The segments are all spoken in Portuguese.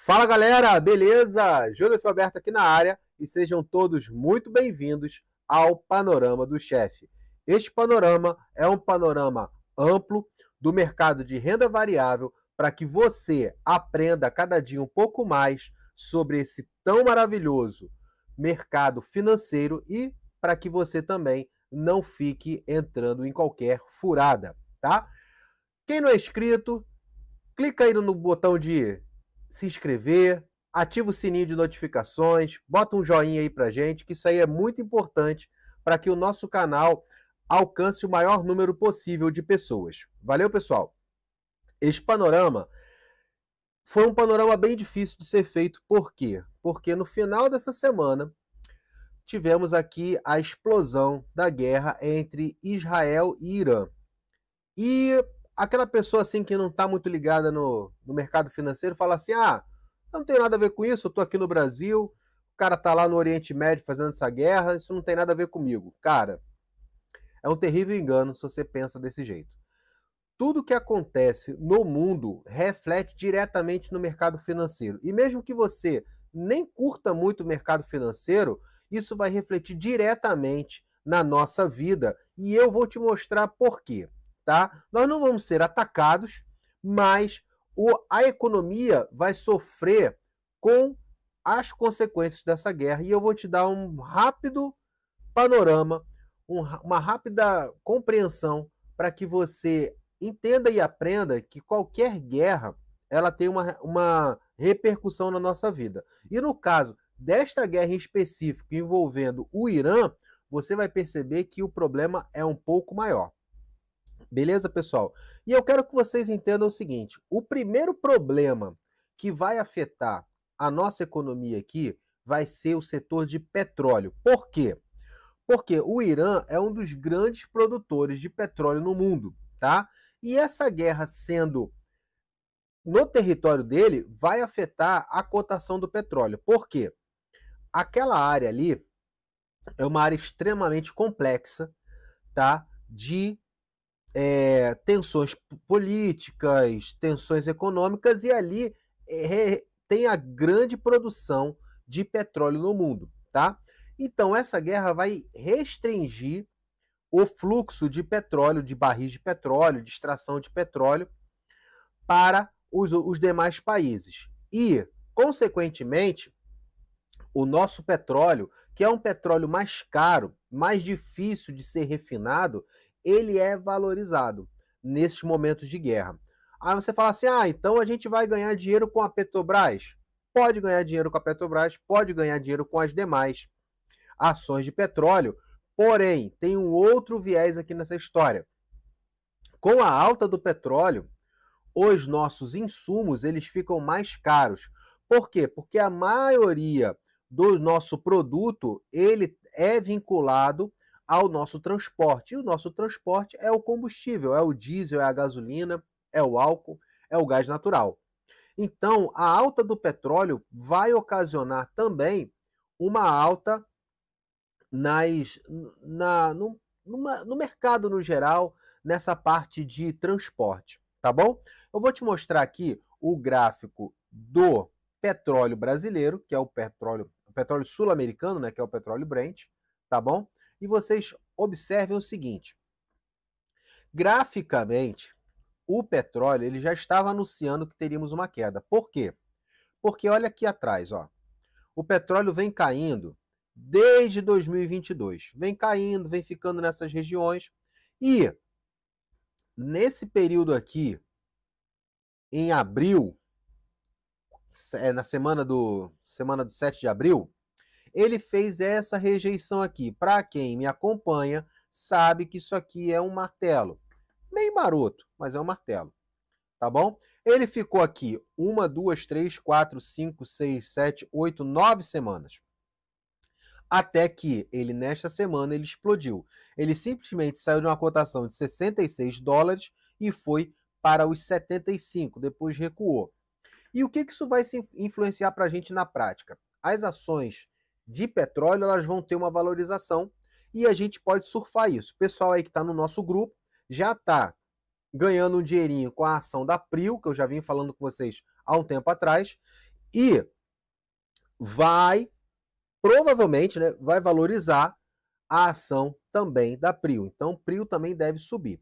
Fala galera, beleza? Joseph Alberto aqui na área e sejam todos muito bem-vindos ao Panorama do Chefe. Este panorama é um panorama amplo do mercado de renda variável para que você aprenda cada dia um pouco mais sobre esse tão maravilhoso mercado financeiro e para que você também não fique entrando em qualquer furada, tá? Quem não é inscrito, clica aí no botão de se inscrever, ativa o sininho de notificações, bota um joinha aí pra gente, que isso aí é muito importante para que o nosso canal alcance o maior número possível de pessoas. Valeu, pessoal? Este panorama foi um panorama bem difícil de ser feito. Por quê? Porque no final dessa semana tivemos aqui a explosão da guerra entre Israel e Irã. E aquela pessoa assim que não está muito ligada no mercado financeiro fala assim, eu não tenho nada a ver com isso, eu estou aqui no Brasil, o cara está lá no Oriente Médio fazendo essa guerra, isso não tem nada a ver comigo. Cara, é um terrível engano se você pensa desse jeito. Tudo que acontece no mundo reflete diretamente no mercado financeiro. E mesmo que você nem curta muito o mercado financeiro, isso vai refletir diretamente na nossa vida. E eu vou te mostrar por quê. Tá? Nós não vamos ser atacados, mas a economia vai sofrer com as consequências dessa guerra. E eu vou te dar um rápido panorama, uma rápida compreensão para que você entenda e aprenda que qualquer guerra ela tem uma repercussão na nossa vida. E no caso desta guerra em específico envolvendo o Irã, você vai perceber que o problema é um pouco maior. Beleza, pessoal? E eu quero que vocês entendam o seguinte, o primeiro problema que vai afetar a nossa economia aqui vai ser o setor de petróleo. Por quê? Porque o Irã é um dos grandes produtores de petróleo no mundo, tá? E essa guerra sendo no território dele vai afetar a cotação do petróleo. Por quê? Aquela área ali é uma área extremamente complexa, tá? De tensões políticas, tensões econômicas, e ali tem a grande produção de petróleo no mundo, tá? Então essa guerra vai restringir o fluxo de petróleo, de barris de petróleo, de extração de petróleo para os demais países. E, consequentemente, o nosso petróleo, que é um petróleo mais caro, mais difícil de ser refinado, ele é valorizado nesses momentos de guerra. Aí você fala assim, então a gente vai ganhar dinheiro com a Petrobras? Pode ganhar dinheiro com a Petrobras, pode ganhar dinheiro com as demais ações de petróleo, porém, tem um outro viés aqui nessa história. Com a alta do petróleo, os nossos insumos eles ficam mais caros. Por quê? Porque a maioria do nosso produto ele é vinculado ao nosso transporte. E o nosso transporte é o combustível, é o diesel, é a gasolina, é o álcool, é o gás natural. Então, a alta do petróleo vai ocasionar também uma alta no mercado no geral, nessa parte de transporte, tá bom? Eu vou te mostrar aqui o gráfico do petróleo brasileiro, que é o petróleo sul-americano, né, que é o petróleo Brent, tá bom? E vocês observem o seguinte, graficamente, o petróleo ele já estava anunciando que teríamos uma queda. Por quê? Porque olha aqui atrás, ó, o petróleo vem caindo desde 2022, vem caindo, vem ficando nessas regiões, e nesse período aqui, em abril, na semana do 7 de abril, ele fez essa rejeição aqui. Para quem me acompanha, sabe que isso aqui é um martelo. Meio maroto, mas é um martelo. Tá bom? Ele ficou aqui 1, 2, 3, 4, 5, 6, 7, 8, 9 semanas. Até que ele, nesta semana, ele explodiu. Ele simplesmente saiu de uma cotação de $66 e foi para os 75, depois recuou. E o que isso vai se influenciar para a gente na prática? As ações de petróleo elas vão ter uma valorização e a gente pode surfar isso. O pessoal aí que está no nosso grupo já está ganhando um dinheirinho com a ação da PRIO, que eu já vim falando com vocês há um tempo atrás, E vai, provavelmente, né, vai valorizar a ação também da Prio. Então, Prio também deve subir.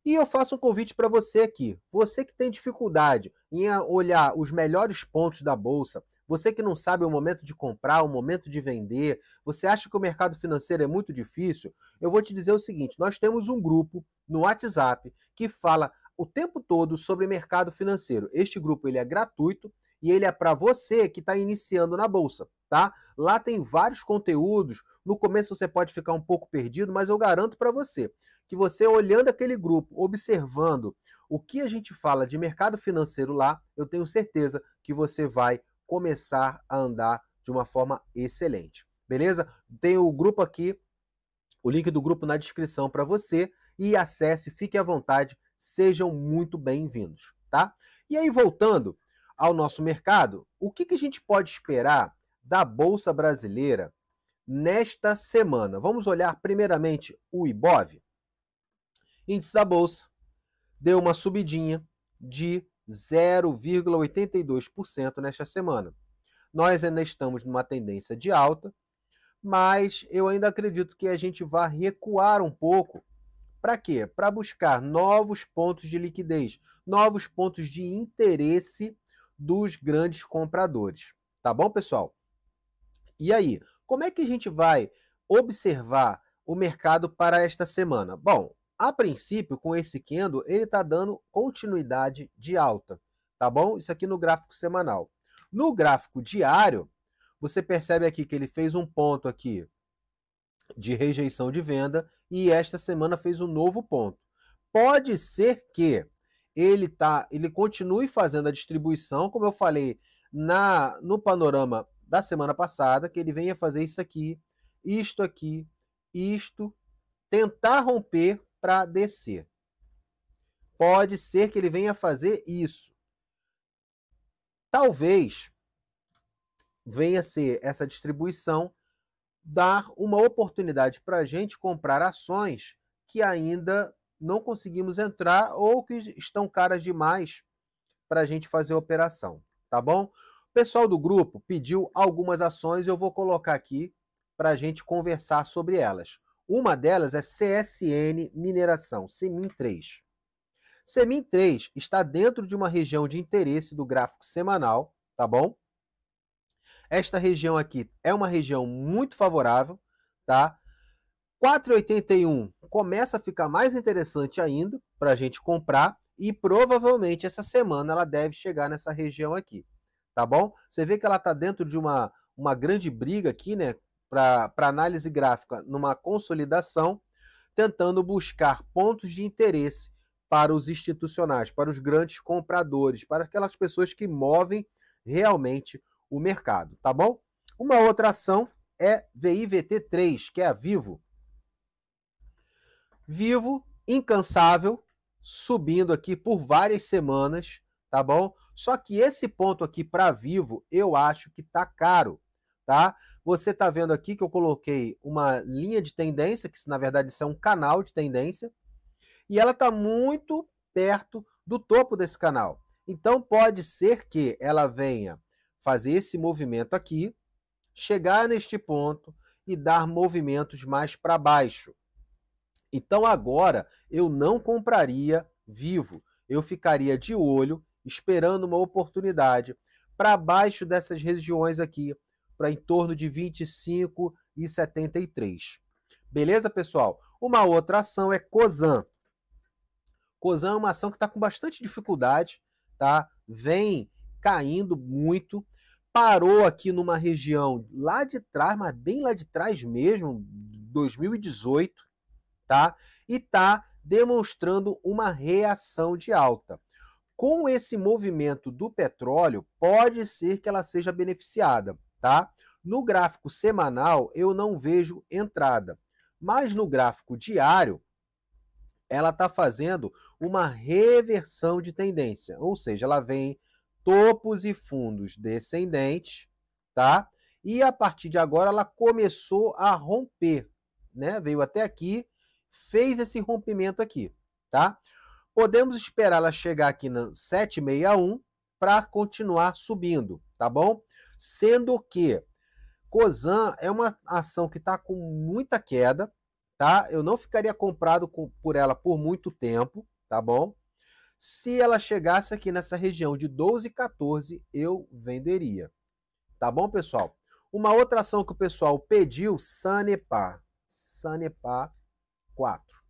E eu faço um convite para você aqui. Você que tem dificuldade em olhar os melhores pontos da bolsa, você que não sabe o momento de comprar, o momento de vender, você acha que o mercado financeiro é muito difícil, eu vou te dizer o seguinte: nós temos um grupo no WhatsApp que fala o tempo todo sobre mercado financeiro. Este grupo ele é gratuito e ele é para você que está iniciando na bolsa, tá? Lá tem vários conteúdos. No começo você pode ficar um pouco perdido, mas eu garanto para você que você olhando aquele grupo, observando o que a gente fala de mercado financeiro lá, eu tenho certeza que você vai começar a andar de uma forma excelente. Beleza? Tem o grupo aqui, o link do grupo na descrição para você e acesse, fique à vontade, sejam muito bem-vindos, tá? E aí, voltando ao nosso mercado, o que a gente pode esperar da Bolsa Brasileira nesta semana? Vamos olhar primeiramente o Ibov. Índice da Bolsa deu uma subidinha de 0,82% nesta semana. Nós ainda estamos numa tendência de alta, mas eu ainda acredito que a gente vai recuar um pouco. Para quê? Para buscar novos pontos de liquidez, novos pontos de interesse dos grandes compradores. Tá bom, pessoal? E aí, como é que a gente vai observar o mercado para esta semana? Bom, a princípio, com esse candle, ele está dando continuidade de alta, tá bom? Isso aqui no gráfico semanal. No gráfico diário, você percebe aqui que ele fez um ponto aqui de rejeição de venda e esta semana fez um novo ponto. Pode ser que ele continue fazendo a distribuição, como eu falei no panorama da semana passada, que ele venha fazer isso aqui, isto, tentar romper para descer. Pode ser que ele venha fazer isso. Talvez venha ser essa distribuição dar uma oportunidade para a gente comprar ações que ainda não conseguimos entrar ou que estão caras demais para a gente fazer a operação, tá bom? O pessoal do grupo pediu algumas ações, eu vou colocar aqui para a gente conversar sobre elas. Uma delas é CSN Mineração, CEMIN 3. CEMIN 3 está dentro de uma região de interesse do gráfico semanal, tá bom? Esta região aqui é uma região muito favorável, tá? 4,81 começa a ficar mais interessante ainda para a gente comprar e provavelmente essa semana ela deve chegar nessa região aqui, tá bom? Você vê que ela está dentro de uma grande briga aqui, né? Para análise gráfica, numa consolidação, tentando buscar pontos de interesse para os institucionais, para os grandes compradores, para aquelas pessoas que movem realmente o mercado, tá bom? Uma outra ação é VIVT3, que é a Vivo. Vivo, incansável, subindo aqui por várias semanas, tá bom? Só que esse ponto aqui para Vivo, eu acho que tá caro, tá? Você tá vendo aqui que eu coloquei uma linha de tendência, que na verdade isso é um canal de tendência, e ela tá muito perto do topo desse canal. Então pode ser que ela venha fazer esse movimento aqui, chegar neste ponto e dar movimentos mais para baixo. Então agora eu não compraria Vivo, eu ficaria de olho, esperando uma oportunidade para baixo dessas regiões aqui, para em torno de 25,73. Beleza, pessoal? Uma outra ação é Cosan. Cosan é uma ação que está com bastante dificuldade, tá? Vem caindo muito, parou aqui numa região lá de trás, mas bem lá de trás mesmo, 2018, tá? E tá demonstrando uma reação de alta. Com esse movimento do petróleo, pode ser que ela seja beneficiada, tá? No gráfico semanal, eu não vejo entrada, mas no gráfico diário, ela está fazendo uma reversão de tendência, ou seja, ela vem topos e fundos descendentes, tá? E a partir de agora ela começou a romper, né? Veio até aqui, fez esse rompimento aqui, tá? Podemos esperar ela chegar aqui no 761 para continuar subindo, tá bom? Sendo que Cosan é uma ação que está com muita queda, tá? Eu não ficaria comprado por ela por muito tempo, tá bom? Se ela chegasse aqui nessa região de 12,14, eu venderia. Tá bom, pessoal? Uma outra ação que o pessoal pediu, Sanepar. Sanepar 4.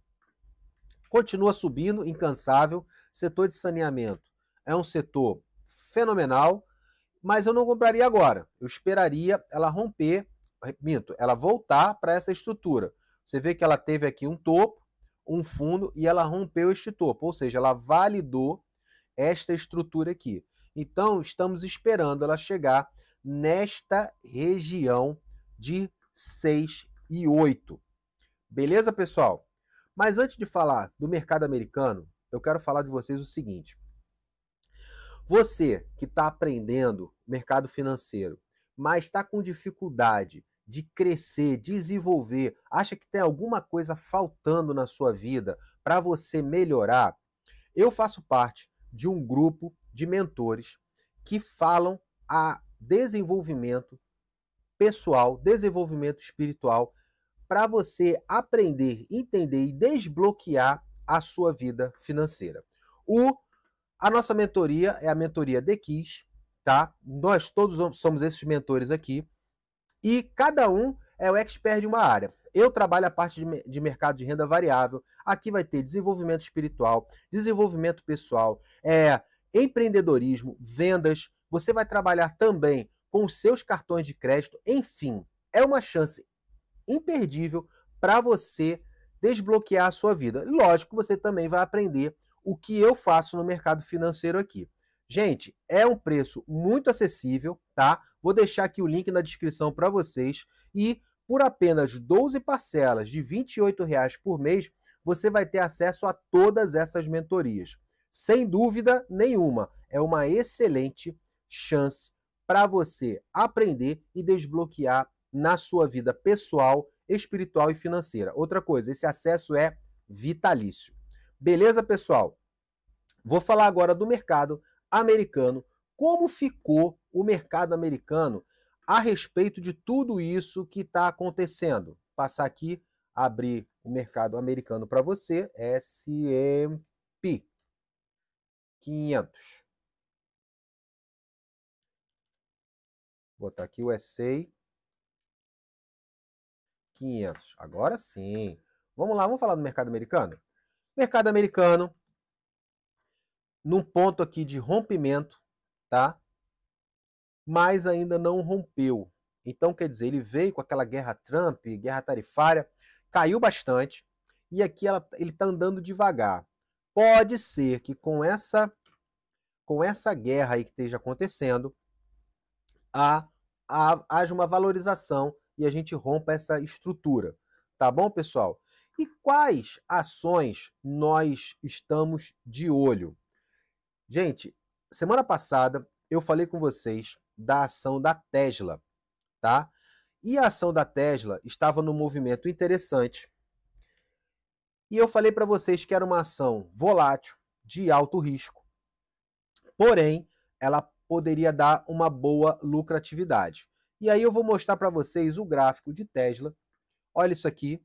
Continua subindo, incansável. Setor de saneamento é um setor fenomenal, mas eu não compraria agora. Eu esperaria ela romper, ela voltar para essa estrutura. Você vê que ela teve aqui um topo, um fundo e ela rompeu este topo, ou seja, ela validou esta estrutura aqui. Então, estamos esperando ela chegar nesta região de 6 e 8. Beleza, pessoal? Mas antes de falar do mercado americano, eu quero falar de vocês o seguinte. Você que está aprendendo mercado financeiro, mas está com dificuldade de crescer, desenvolver, acha que tem alguma coisa faltando na sua vida para você melhorar, eu faço parte de um grupo de mentores que falam a desenvolvimento pessoal, desenvolvimento espiritual, para você aprender, entender e desbloquear a sua vida financeira. A nossa mentoria é a mentoria The Keys, tá? Nós todos somos esses mentores aqui e cada um é o expert de uma área. Eu trabalho a parte de mercado de renda variável. Aqui vai ter desenvolvimento espiritual, desenvolvimento pessoal, empreendedorismo, vendas. Você vai trabalhar também com os seus cartões de crédito. Enfim, é uma chance imperdível para você desbloquear a sua vida. Lógico, você também vai aprender o que eu faço no mercado financeiro aqui. Gente, é um preço muito acessível, tá? Vou deixar aqui o link na descrição para vocês e por apenas 12 parcelas de R$ 28,00 por mês, você vai ter acesso a todas essas mentorias. Sem dúvida nenhuma, é uma excelente chance para você aprender e desbloquear na sua vida pessoal, espiritual e financeira. Outra coisa, esse acesso é vitalício. Beleza, pessoal? Vou falar agora do mercado americano. Como ficou o mercado americano a respeito de tudo isso que está acontecendo? Passar aqui, abrir o mercado americano para você, S&P 500. Vou botar aqui o S&P 500. Agora sim. Vamos lá, vamos falar do mercado americano? Mercado americano, num ponto aqui de rompimento, tá? Mas ainda não rompeu. Então, quer dizer, ele veio com aquela guerra Trump, guerra tarifária, caiu bastante, e aqui ele está andando devagar. Pode ser que com essa guerra aí que esteja acontecendo, haja uma valorização e a gente rompa essa estrutura. Tá bom, pessoal? E quais ações nós estamos de olho? Gente, semana passada eu falei com vocês da ação da Tesla, tá? E a ação da Tesla estava num movimento interessante. E eu falei para vocês que era uma ação volátil, de alto risco. Porém, ela poderia dar uma boa lucratividade. E aí eu vou mostrar para vocês o gráfico de Tesla. Olha isso aqui.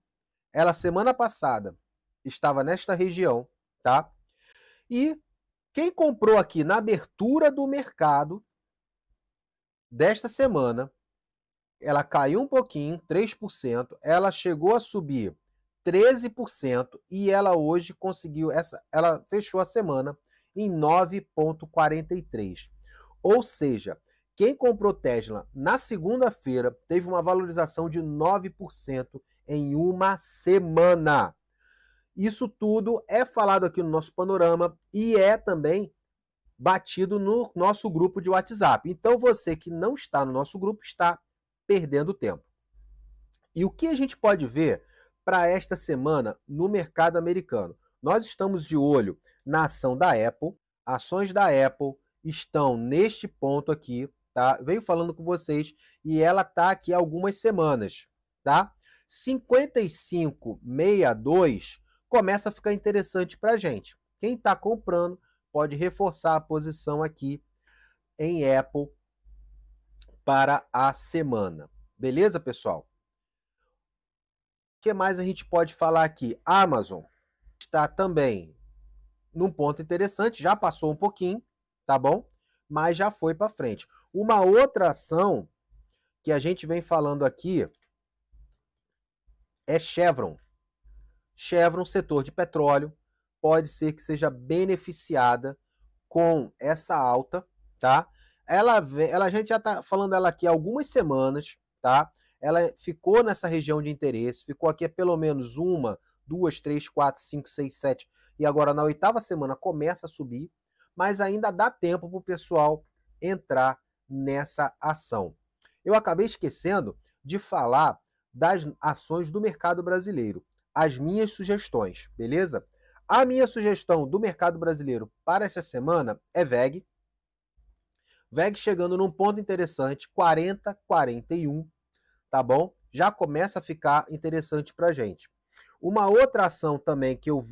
Ela semana passada estava nesta região, tá? E quem comprou aqui na abertura do mercado desta semana, ela caiu um pouquinho, 3%, ela chegou a subir 13% e ela hoje conseguiu, ela fechou a semana em 9,43. Ou seja, quem comprou Tesla na segunda-feira teve uma valorização de 9% em uma semana. Isso tudo é falado aqui no nosso panorama e é também batido no nosso grupo de WhatsApp. Então você que não está no nosso grupo está perdendo tempo. E o que a gente pode ver para esta semana no mercado americano? Nós estamos de olho na ação da Apple. Ações da Apple estão neste ponto aqui, tá? Venho falando com vocês e ela está aqui há algumas semanas, tá? 55,62 começa a ficar interessante para a gente. Quem está comprando pode reforçar a posição aqui em Apple para a semana. Beleza, pessoal? O que mais a gente pode falar aqui? Amazon está também num ponto interessante, já passou um pouquinho, tá bom? Mas já foi para frente. Uma outra ação que a gente vem falando aqui é Chevron. Chevron, setor de petróleo, pode ser que seja beneficiada com essa alta, tá? A gente já tá falando dela aqui há algumas semanas, tá? Ela ficou nessa região de interesse, ficou aqui pelo menos 1, 2, 3, 4, 5, 6, 7, e agora na 8ª semana começa a subir, mas ainda dá tempo para o pessoal entrar nessa ação. Eu acabei esquecendo de falar das ações do mercado brasileiro, as minhas sugestões, beleza? A minha sugestão do mercado brasileiro para essa semana é VEG. VEG chegando num ponto interessante, 40, 41, tá bom? Já começa a ficar interessante pra gente. Uma outra ação também que eu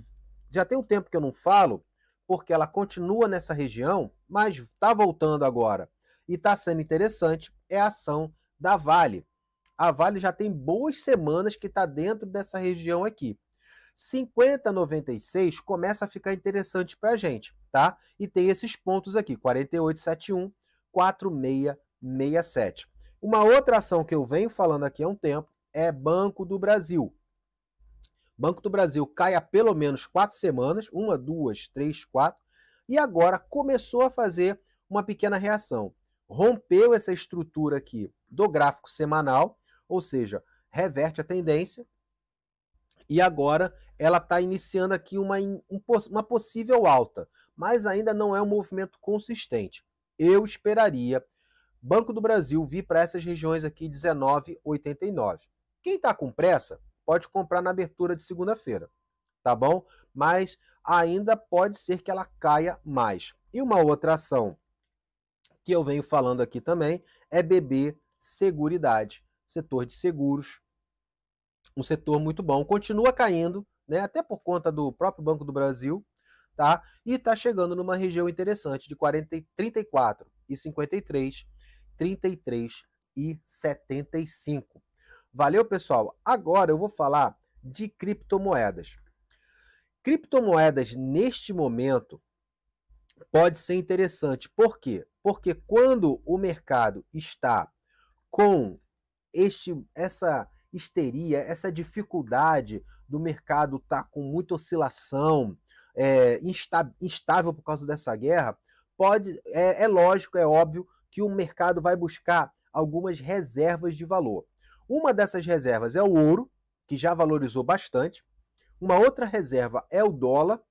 já tem um tempo que eu não falo, porque ela continua nessa região, mas está voltando agora e está sendo interessante, é a ação da Vale. A Vale já tem boas semanas que está dentro dessa região aqui. 50,96 começa a ficar interessante para a gente, tá? E tem esses pontos aqui, 48,71, 4667. Uma outra ação que eu venho falando aqui há um tempo é Banco do Brasil. Banco do Brasil cai há pelo menos 4 semanas, 1, 2, 3, 4, e agora começou a fazer uma pequena reação. Rompeu essa estrutura aqui do gráfico semanal, ou seja, reverte a tendência, e agora ela está iniciando aqui uma possível alta, mas ainda não é um movimento consistente. Eu esperaria Banco do Brasil vir para essas regiões aqui 19,89. Quem está com pressa pode comprar na abertura de segunda-feira, tá bom? Mas ainda pode ser que ela caia mais. E uma outra ação que eu venho falando aqui também é BB Seguridade, setor de seguros, um setor muito bom, continua caindo, né? Até por conta do próprio Banco do Brasil, tá? E está chegando numa região interessante de 34 e 53, 33 e 75. Valeu, pessoal? Agora eu vou falar de criptomoedas. Criptomoedas, neste momento, pode ser interessante. Por quê? Porque quando o mercado está com essa histeria, essa dificuldade do mercado estar com muita oscilação, instável por causa dessa guerra, é lógico, é óbvio que o mercado vai buscar algumas reservas de valor. Uma dessas reservas é o ouro, que já valorizou bastante. Uma outra reserva é o dólar,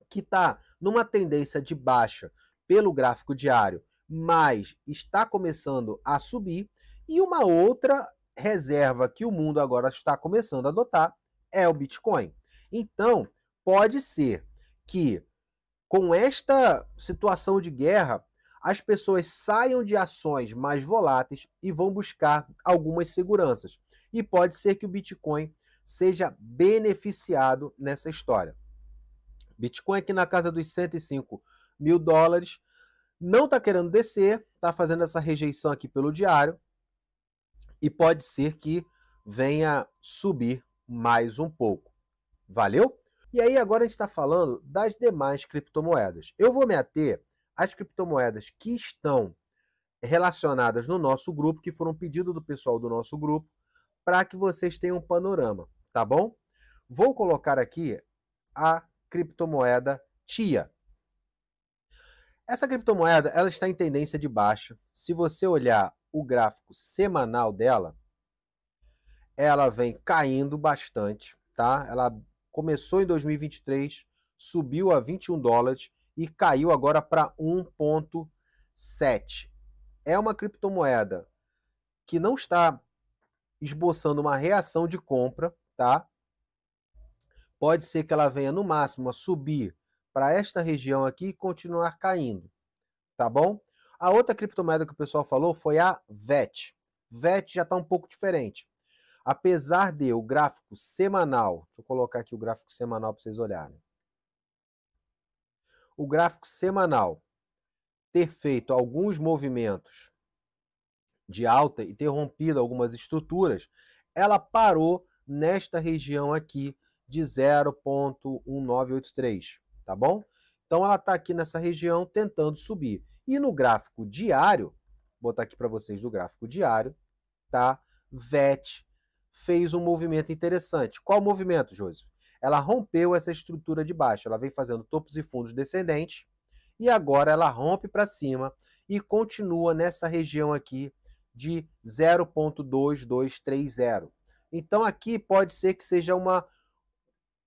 que está numa tendência de baixa pelo gráfico diário, mas está começando a subir. E uma outra reserva que o mundo agora está começando a adotar é o Bitcoin. Então, pode ser que com esta situação de guerra, as pessoas saiam de ações mais voláteis e vão buscar algumas seguranças. E pode ser que o Bitcoin seja beneficiado nessa história. Bitcoin aqui na casa dos 105 mil dólares, não está querendo descer, está fazendo essa rejeição aqui pelo diário, e pode ser que venha subir mais um pouco. Valeu? E aí agora a gente está falando das demais criptomoedas. Eu vou me ater às criptomoedas que estão relacionadas no nosso grupo, que foram pedido do pessoal do nosso grupo, para que vocês tenham um panorama, tá bom? Vou colocar aqui a criptomoeda TIA. Essa criptomoeda ela está em tendência de baixa. Se você olhar o gráfico semanal dela, ela vem caindo bastante, tá? Ela começou em 2023, subiu a 21 dólares e caiu agora para 1,7. É uma criptomoeda que não está esboçando uma reação de compra, tá? Pode ser que ela venha no máximo a subir para esta região aqui e continuar caindo, tá bom? A outra criptomoeda que o pessoal falou foi a VET. VET já está um pouco diferente. Apesar de o gráfico semanal, deixa eu colocar aqui o gráfico semanal para vocês olharem. O gráfico semanal ter feito alguns movimentos de alta e ter rompido algumas estruturas, ela parou nesta região aqui de 0,1983, tá bom? Então ela está aqui nessa região tentando subir. E no gráfico diário, vou botar aqui para vocês do gráfico diário, tá? VET fez um movimento interessante. Qual movimento, Joseph? Ela rompeu essa estrutura de baixo, ela vem fazendo topos e fundos descendentes, e agora ela rompe para cima e continua nessa região aqui de 0,2230. Então aqui pode ser que seja uma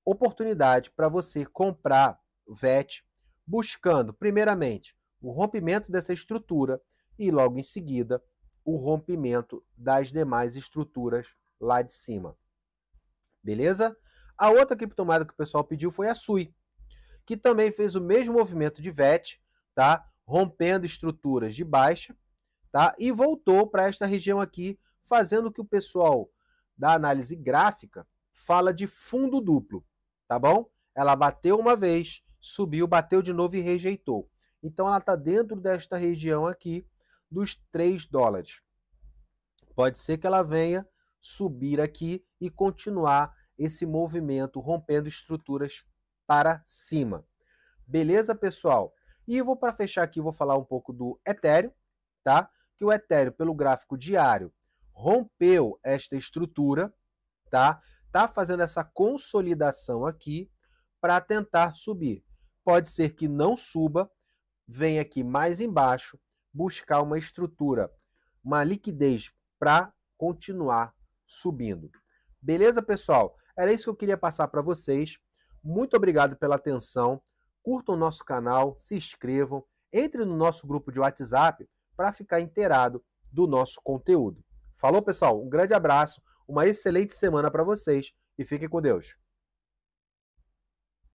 oportunidade para você comprar VET, buscando primeiramente o rompimento dessa estrutura e logo em seguida o rompimento das demais estruturas lá de cima. Beleza? A outra criptomoeda que o pessoal pediu foi a SUI, que também fez o mesmo movimento de VET, tá? Rompendo estruturas de baixa, tá? E voltou para esta região aqui, fazendo o que o pessoal da análise gráfica fala de fundo duplo, tá bom? Ela bateu uma vez, subiu, bateu de novo e rejeitou. Então ela está dentro desta região aqui dos 3 dólares. Pode ser que ela venha subir aqui e continuar esse movimento rompendo estruturas para cima. Beleza, pessoal? E vou para fechar aqui, vou falar um pouco do Ethereum, tá? Que o Ethereum, pelo gráfico diário, rompeu esta estrutura, tá? Tá fazendo essa consolidação aqui para tentar subir. Pode ser que não suba, venha aqui mais embaixo, buscar uma estrutura, uma liquidez para continuar subindo. Beleza, pessoal? Era isso que eu queria passar para vocês. Muito obrigado pela atenção. Curtam o nosso canal, se inscrevam, entrem no nosso grupo de WhatsApp para ficar inteirado do nosso conteúdo. Falou, pessoal? Um grande abraço, uma excelente semana para vocês e fiquem com Deus.